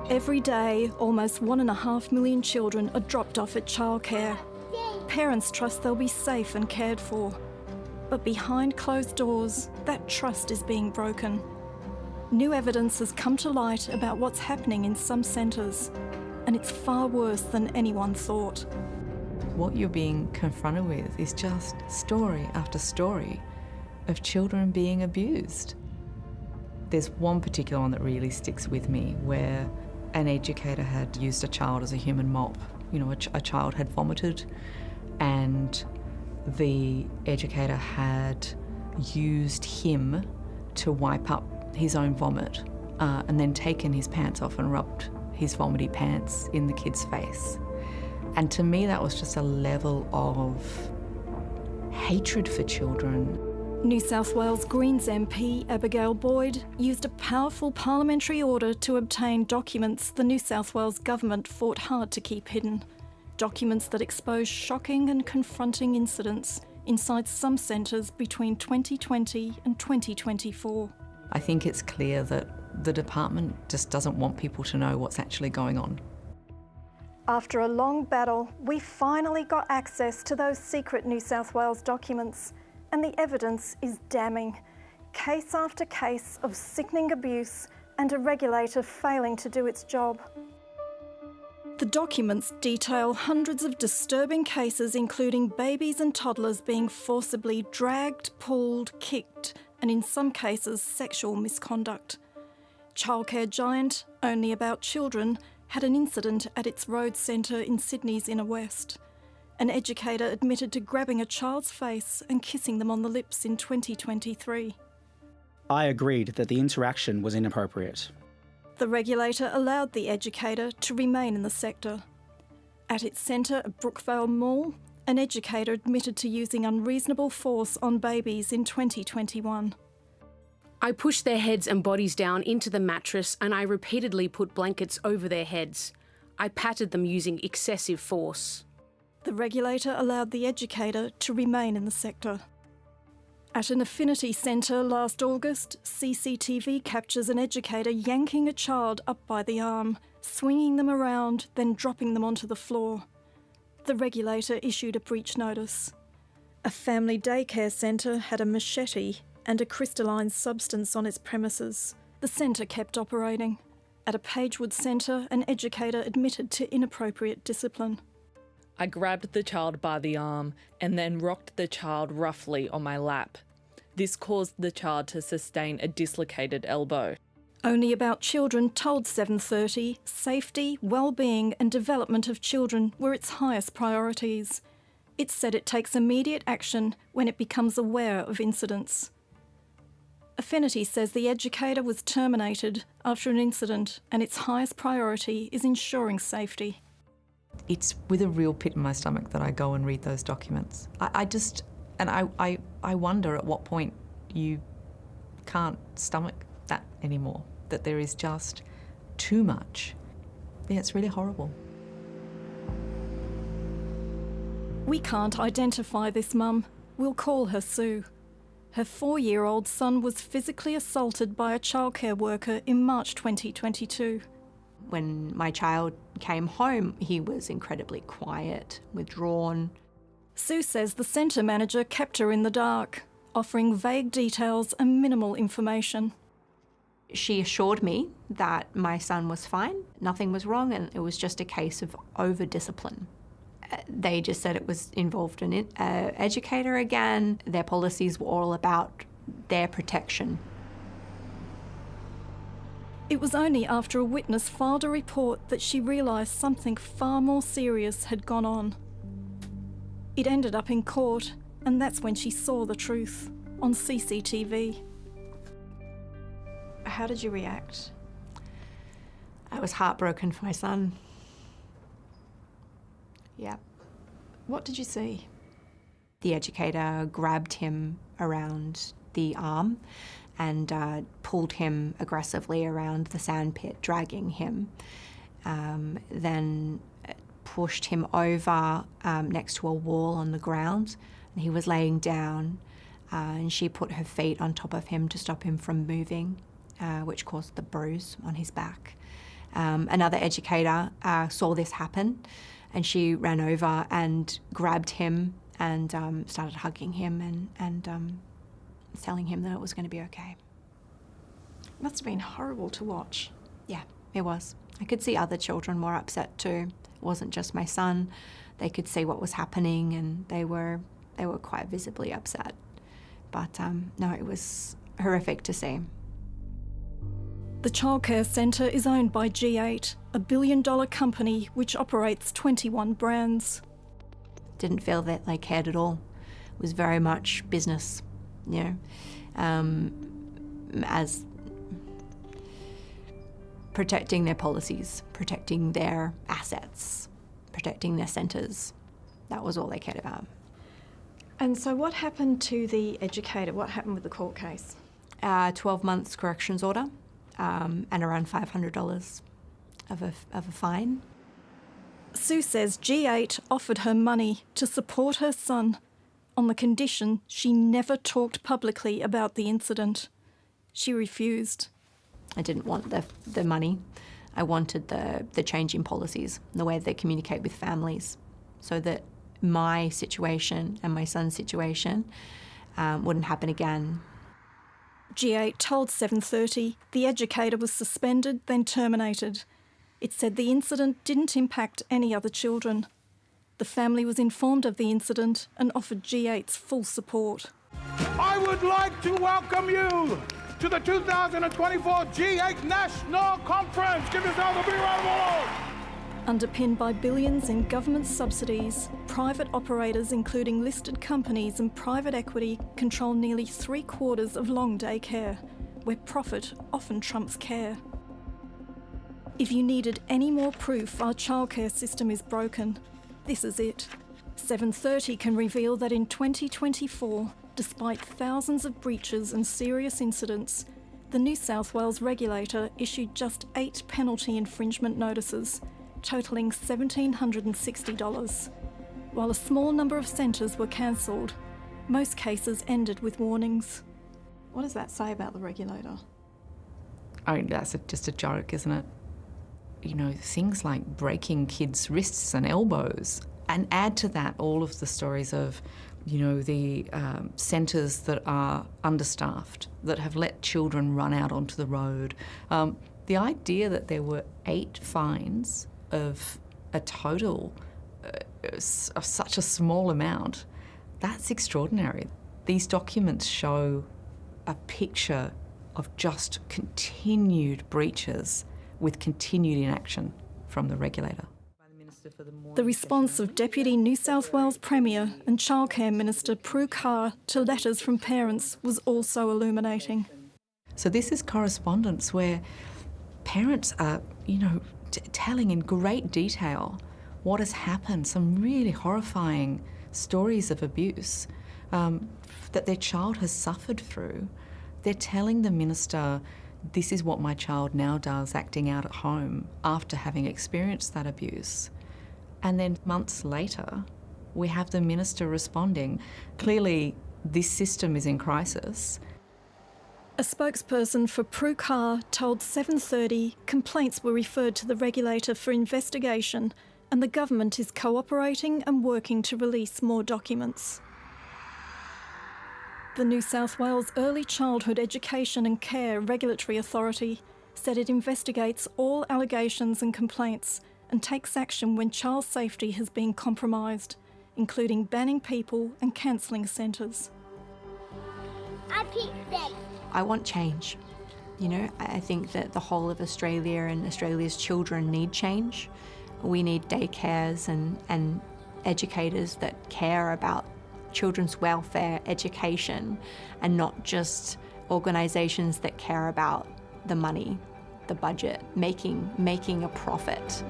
Every day, almost 1.5 million children are dropped off at childcare. Parents trust they'll be safe and cared for. But behind closed doors, that trust is being broken. New evidence has come to light about what's happening in some centres, and it's far worse than anyone thought. What you're being confronted with is just story after story of children being abused. There's one particular one that really sticks with me where an educator had used a child as a human mop. You know, a child had vomited and the educator had used him to wipe up his own vomit and then taken his pants off and rubbed his vomity pants in the kid's face. And to me, that was just a level of hatred for children. New South Wales Greens MP Abigail Boyd used a powerful parliamentary order to obtain documents the New South Wales government fought hard to keep hidden. Documents that expose shocking and confronting incidents inside some centres between 2020 and 2024. I think it's clear that the department just doesn't want people to know what's actually going on. After a long battle, we finally got access to those secret New South Wales documents, and the evidence is damning. Case after case of sickening abuse and a regulator failing to do its job. The documents detail hundreds of disturbing cases, including babies and toddlers being forcibly dragged, pulled, kicked, and in some cases, sexual misconduct. Childcare giant Only About Children had an incident at its road centre in Sydney's inner west. An educator admitted to grabbing a child's face and kissing them on the lips in 2023. I agreed that the interaction was inappropriate. The regulator allowed the educator to remain in the sector. At its centre at Brookvale Mall, an educator admitted to using unreasonable force on babies in 2021. I pushed their heads and bodies down into the mattress and I repeatedly put blankets over their heads. I patted them using excessive force. The regulator allowed the educator to remain in the sector. At an affinity centre last August, CCTV captures an educator yanking a child up by the arm, swinging them around, then dropping them onto the floor. The regulator issued a breach notice. A family daycare centre had a machete and a crystalline substance on its premises. The centre kept operating. At a Pagewood centre, an educator admitted to inappropriate discipline. I grabbed the child by the arm and then rocked the child roughly on my lap. This caused the child to sustain a dislocated elbow. Only About Children told 7:30 safety, well-being and development of children were its highest priorities. It said it takes immediate action when it becomes aware of incidents. Affinity says the educator was terminated after an incident and its highest priority is ensuring safety. It's with a real pit in my stomach that I go and read those documents. I wonder at what point you can't stomach that anymore, that there is just too much. Yeah, it's really horrible. We can't identify this mum. We'll call her Sue. Her 4-year-old son was physically assaulted by a childcare worker in March 2022. When my child came home, he was incredibly quiet, withdrawn. Sue says the centre manager kept her in the dark, offering vague details and minimal information. She assured me that my son was fine, nothing was wrong, and it was just a case of over-discipline. They just said it was involved an educator again. Their policies were all about their protection. It was only after a witness filed a report that she realised something far more serious had gone on. It ended up in court, and that's when she saw the truth on CCTV. How did you react? I was heartbroken for my son. Yeah. What did you see? The educator grabbed him around the arm and pulled him aggressively around the sandpit, dragging him. Then pushed him over next to a wall on the ground. And he was laying down and she put her feet on top of him to stop him from moving. which caused the bruise on his back. Another educator saw this happen, and she ran over and grabbed him and started hugging him and telling him that it was going to be okay. Must have been horrible to watch. Yeah, it was. I could see other children were upset too. It wasn't just my son. They could see what was happening, and they were quite visibly upset. But no, it was horrific to see. The childcare centre is owned by G8, a billion-dollar company which operates 21 brands. Didn't feel that they cared at all. It was very much business, you know, as protecting their policies, protecting their assets, protecting their centres. That was all they cared about. And so what happened to the educator? What happened with the court case? 12 months corrections order and around $500 of a fine. Sue says G8 offered her money to support her son on the condition she never talked publicly about the incident. She refused. I didn't want the money. I wanted the change in policies, the way they communicate with families, so that my situation and my son's situation wouldn't happen again. G8 told 7:30 the educator was suspended, then terminated. It said the incident didn't impact any other children. The family was informed of the incident and offered G8's full support. I would like to welcome you to the 2024 G8 National Conference. Give yourself a big round of applause. Underpinned by billions in government subsidies, private operators, including listed companies and private equity, control nearly 3/4 of long-day care, where profit often trumps care. If you needed any more proof our childcare system is broken, this is it. 7:30 can reveal that in 2024, despite thousands of breaches and serious incidents, the New South Wales regulator issued just 8 penalty infringement notices, totalling $1,760. While a small number of centres were cancelled, most cases ended with warnings. What does that say about the regulator? I mean, that's just a joke, isn't it? You know, things like breaking kids' wrists and elbows, and add to that all of the stories of, you know, the centres that are understaffed, that have let children run out onto the road. The idea that there were 8 fines of a total of such a small amount, that's extraordinary. These documents show a picture of just continued breaches with continued inaction from the regulator. The response of Deputy New South Wales Premier and Childcare Minister Prue Carr to letters from parents was also illuminating. So this is correspondence where parents are, you know, telling in great detail what has happened, some really horrifying stories of abuse that their child has suffered through. They're telling the minister, this is what my child now does acting out at home after having experienced that abuse. And then months later, we have the minister responding. Clearly, this system is in crisis. A spokesperson for Prue Carr told 7:30 complaints were referred to the regulator for investigation and the government is cooperating and working to release more documents. The New South Wales Early Childhood Education and Care Regulatory Authority said it investigates all allegations and complaints and takes action when child safety has been compromised, including banning people and cancelling centres. I want change. You know, I think that the whole of Australia and Australia's children need change. We need daycares and educators that care about children's welfare, education, and not just organisations that care about the money, the budget, making a profit.